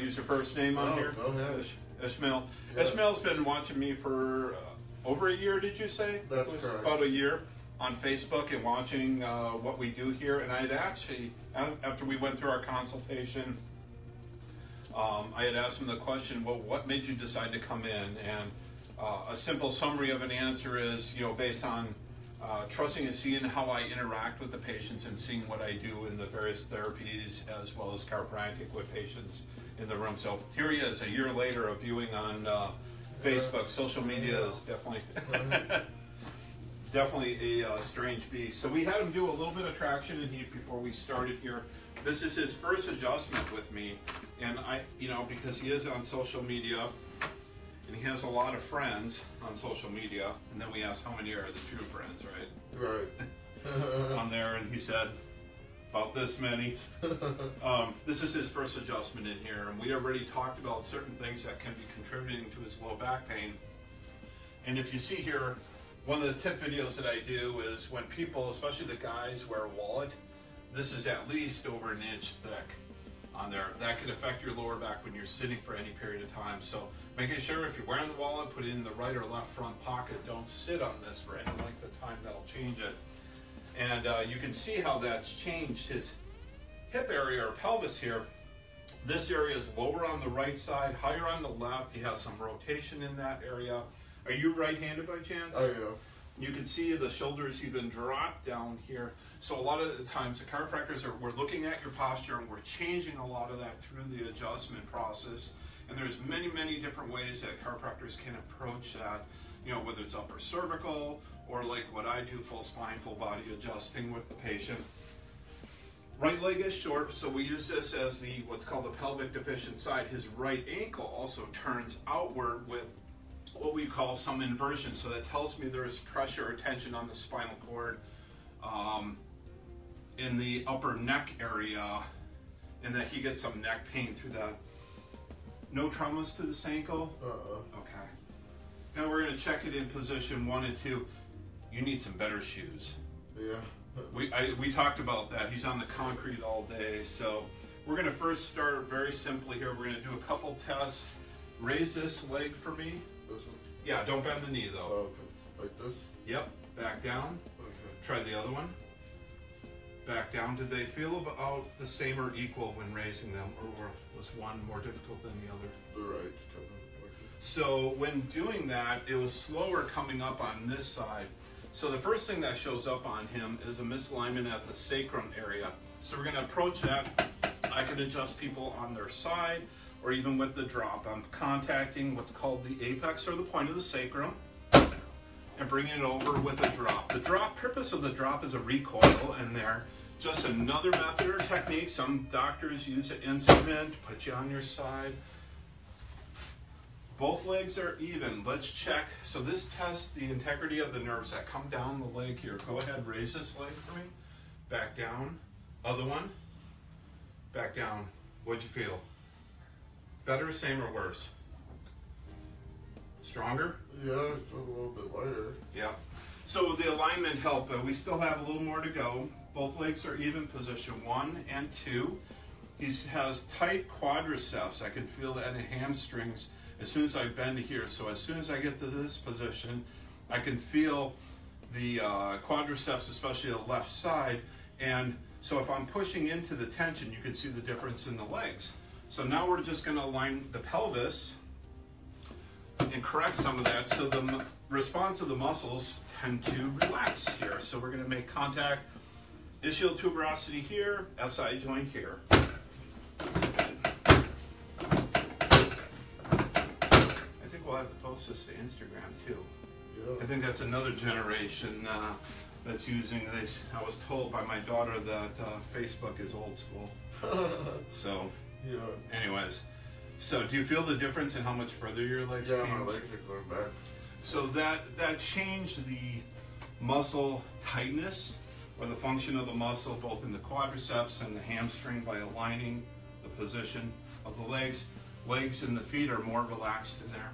use your first name on here? Go ahead. Ishmael. Yeah. Ishmael's been watching me for over a year, did you say? That's correct. About a year on Facebook and watching what we do here. And I had actually, after we went through our consultation, I had asked him the question, well, what made you decide to come in? And a simple summary of an answer is, you know, based on trusting and seeing how I interact with the patients and seeing what I do in the various therapies as well as chiropractic with patients in the room. So here he is, a year later of viewing on Facebook. Social media is definitely a strange beast. So we had him do a little bit of traction and heat before we started here. This is his first adjustment with me, and I, you know, because he is on social media and he has a lot of friends on social media, and then we asked how many are the true friends, right? Right. On there, and he said about this many. This is his first adjustment in here, and we already talked about certain things that can be contributing to his low back pain. And if you see here, one of the tip videos that I do is when people, especially the guys, wear a wallet, this is at least over an inch thick on there. That could affect your lower back when you're sitting for any period of time. So making sure if you're wearing the wallet, put it in the right or left front pocket. Don't sit on this for any length of time, that'll change it. And you can see how that's changed his hip area or pelvis here. This area is lower on the right side, higher on the left. He has some rotation in that area. Are you right-handed by chance? I am. You can see the shoulders even drop down here. So a lot of the times the chiropractors we're looking at your posture and we're changing a lot of that through the adjustment process. And there's many, many different ways that chiropractors can approach that, you know, whether it's upper cervical or like what I do, full spine, full body adjusting with the patient. Right leg is short, so we use this as the what's called the pelvic deficient side. His right ankle also turns outward with what we call some inversion, so that tells me there is pressure or tension on the spinal cord in the upper neck area, and that he gets some neck pain through that. No traumas to this ankle? Okay. Now we're going to check it in position 1 and 2. You need some better shoes. Yeah. We talked about that. He's on the concrete all day, so we're going to first start very simply here. We're going to do a couple tests. Raise this leg for me. This one? Yeah, don't bend the knee though. Oh, okay. Like this? Yep, back down. Okay. Try the other one. Back down. Did they feel about the same or equal when raising them, or was one more difficult than the other? The right's coming. Okay. So when doing that, it was slower coming up on this side. So the first thing that shows up on him is a misalignment at the sacrum area. So we're going to approach that. I can adjust people on their side or even with the drop. I'm contacting what's called the apex or the point of the sacrum and bringing it over with a drop. The purpose of the drop is a recoil in there. Just another method or technique. Some doctors use an instrument, put you on your side. Both legs are even. Let's check. So this tests the integrity of the nerves that come down the leg here. Go ahead, raise this leg for me. Back down. Other one. Back down. What'd you feel? Better, same, or worse? Stronger? Yeah, it's a little bit lighter. Yeah. So the alignment help. We still have a little more to go. Both legs are even, position 1 and 2. He has tight quadriceps. I can feel that in hamstrings as soon as I bend here. So as soon as I get to this position, I can feel the quadriceps, especially the left side. And so if I'm pushing into the tension, you can see the difference in the legs. So now we're just going to align the pelvis and correct some of that. So the response of the muscles tend to relax here. So we're going to make contact, ischial tuberosity here, SI joint here. We'll have to post this to Instagram too. Yeah. I think that's another generation that's using this. I was told by my daughter that Facebook is old school. So, yeah. Anyways, so do you feel the difference in how much further your legs Yeah, came? my legs are going back. So that changed the muscle tightness or the function of the muscle, both in the quadriceps and the hamstring, by aligning the position of the legs. Legs and the feet are more relaxed in there.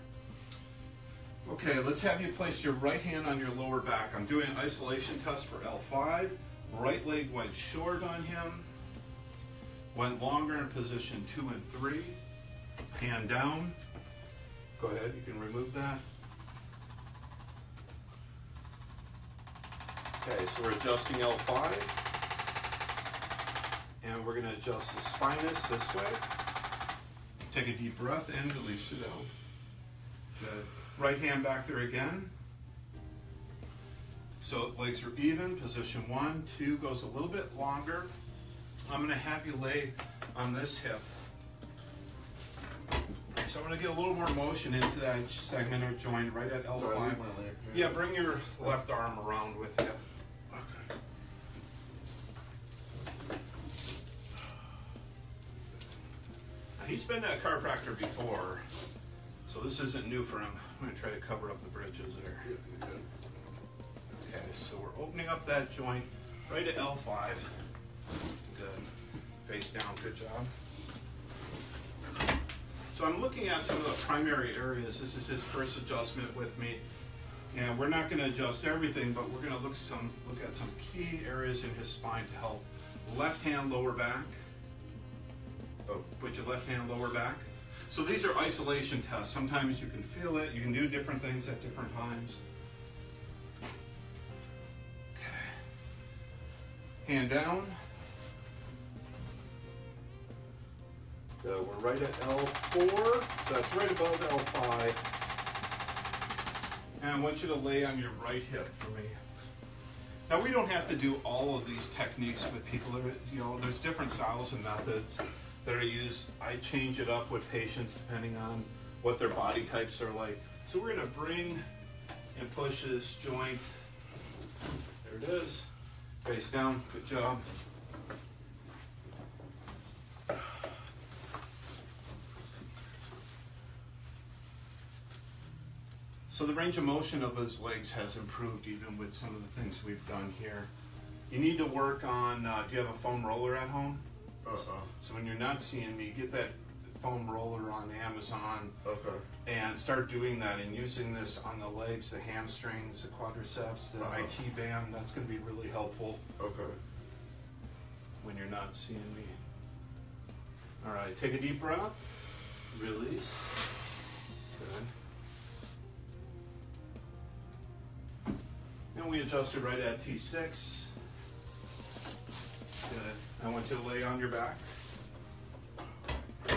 Okay, let's have you place your right hand on your lower back. I'm doing an isolation test for L5. Right leg went short on him. Went longer in position 2 and 3. Hand down. Go ahead, you can remove that. Okay, so we're adjusting L5. And we're going to adjust the spinous this way. Take a deep breath in, release it out. Good. Right hand back there again. So legs are even, position 1, 2 goes a little bit longer. I'm going to have you lay on this hip. So I'm going to get a little more motion into that segment or joint right at L5. Yeah, bring your left arm around with you. Okay. Now, he's been a chiropractor before, so this isn't new for him. I'm going to try to cover up the bridges there. Okay, so we're opening up that joint right at L5. Good. Face down, good job. So I'm looking at some of the primary areas. This is his first adjustment with me. And we're not going to adjust everything, but we're going to look at some key areas in his spine to help. Left hand lower back. Oh, put your left hand lower back. So these are isolation tests. Sometimes you can feel it. You can do different things at different times. Okay. Hand down. So we're right at L4. So that's right above L5. And I want you to lay on your right hip for me. Now we don't have to do all of these techniques with people. You know, there's different styles and methods that are used. I change it up with patients depending on what their body types are like. So we're going to bring and push this joint. There it is. Face down. Good job. So the range of motion of his legs has improved even with some of the things we've done here. You need to work on, do you have a foam roller at home? So when you're not seeing me, get that foam roller on Amazon. Okay. And start doing that and using this on the legs, the hamstrings, the quadriceps, the IT band. That's going to be really helpful. Okay. When you're not seeing me. All right, take a deep breath. Release. Good. And we adjust it right at T6. Good. I want you to lay on your back. How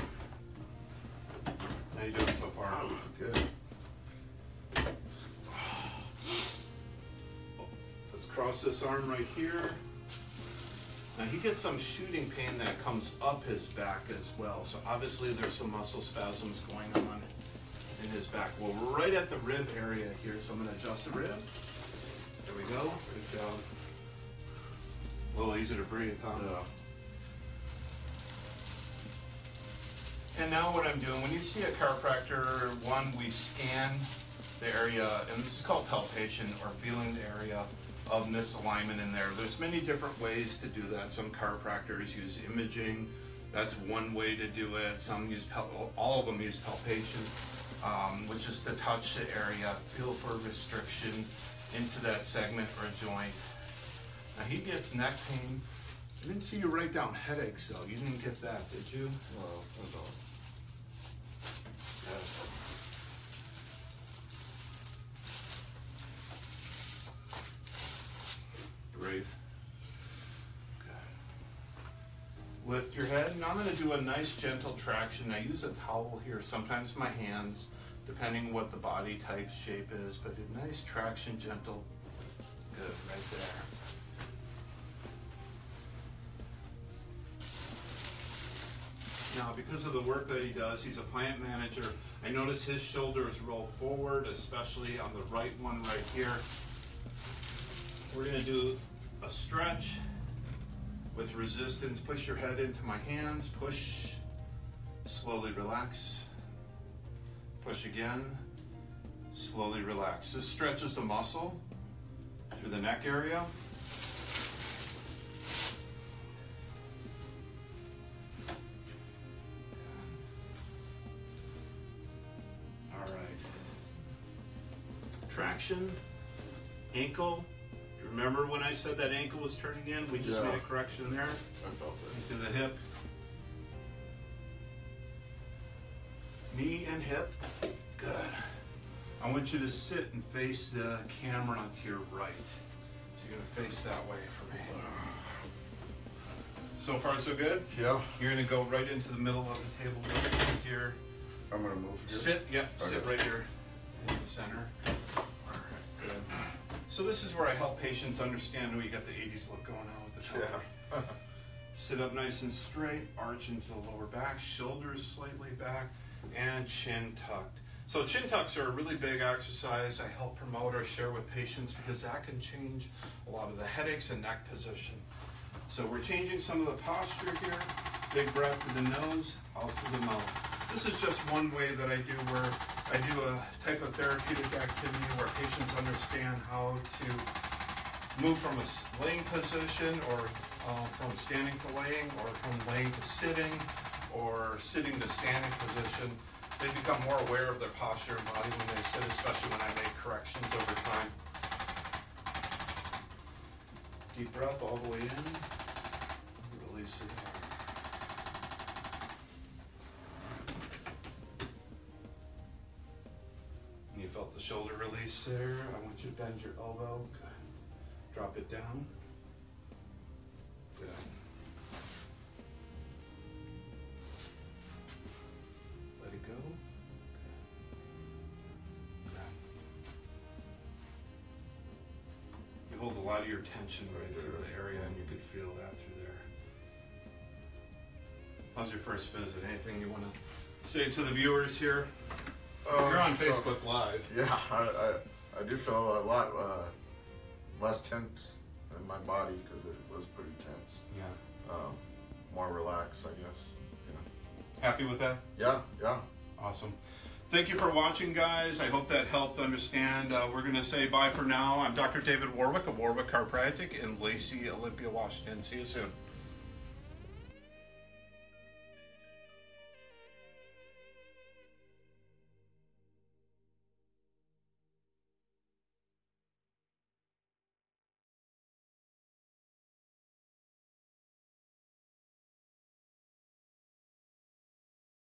you doing so far? Good. Let's cross this arm right here. Now he gets some shooting pain that comes up his back as well. So obviously there's some muscle spasms going on in his back. Well, we're right at the rib area here, so I'm going to adjust the rib. There we go. Good job. A little easier to breathe, huh? Yeah. And now what I'm doing, when you see a chiropractor, one, we scan the area, and this is called palpation, or feeling the area of misalignment in there. There's many different ways to do that. Some chiropractors use imaging. That's one way to do it. Some use, all of them use palpation, which is to touch the area, feel for restriction into that segment or joint. Now he gets neck pain. I didn't see you write down headaches though. You didn't get that, did you? No, I don't. Breathe. Good. Lift your head. Now I'm going to do a nice gentle traction. I use a towel here, sometimes my hands, depending what the body type shape is, but a nice traction, gentle. Good, right there. Now, because of the work that he does, he's a plant manager. I notice his shoulders roll forward, especially on the right one right here. We're going to do a stretch with resistance. Push your head into my hands. Push. Slowly relax. Push again. Slowly relax. This stretches the muscle through the neck area. Traction, ankle. Remember when I said that ankle was turning in? We just made a correction there. I felt it. Into the hip. Knee and hip. Good. I want you to sit and face the camera to your right. So you're gonna face that way for me. So far so good? Yeah. You're gonna go right into the middle of the table right here. I'm gonna move here. Sit, yep, Okay. sit right here in the center. All right, good. So this is where I help patients understand we got the 80s look going on with the shoulder. Yeah. Sit up nice and straight, arch into the lower back, shoulders slightly back, and chin tucked. So chin tucks are a really big exercise I help promote or share with patients because that can change a lot of the headaches and neck position. So we're changing some of the posture here. Big breath to the nose, out through the mouth. This is just one way that I do where I do a type of therapeutic activity where patients understand how to move from a laying position or from standing to laying or from laying to sitting or sitting to standing position. They become more aware of their posture and body when they sit, especially when I make corrections over time. Deep breath all the way in. Release it out. And you felt the shoulder release there. I want you to bend your elbow. Good. Drop it down. Good. Let it go. Good. You hold a lot of your tension right through the area, and you can feel that through there. How's your first visit? Anything you want to say to the viewers here? You're on Facebook Live. Yeah, I do feel a lot less tense in my body because it was pretty tense. Yeah. More relaxed, I guess. Yeah. Happy with that? Yeah, yeah. Awesome. Thank you for watching, guys. I hope that helped understand. We're going to say bye for now. I'm Dr. David Warwick of Warwick Chiropractic in Lacey, Olympia, Washington. See you soon.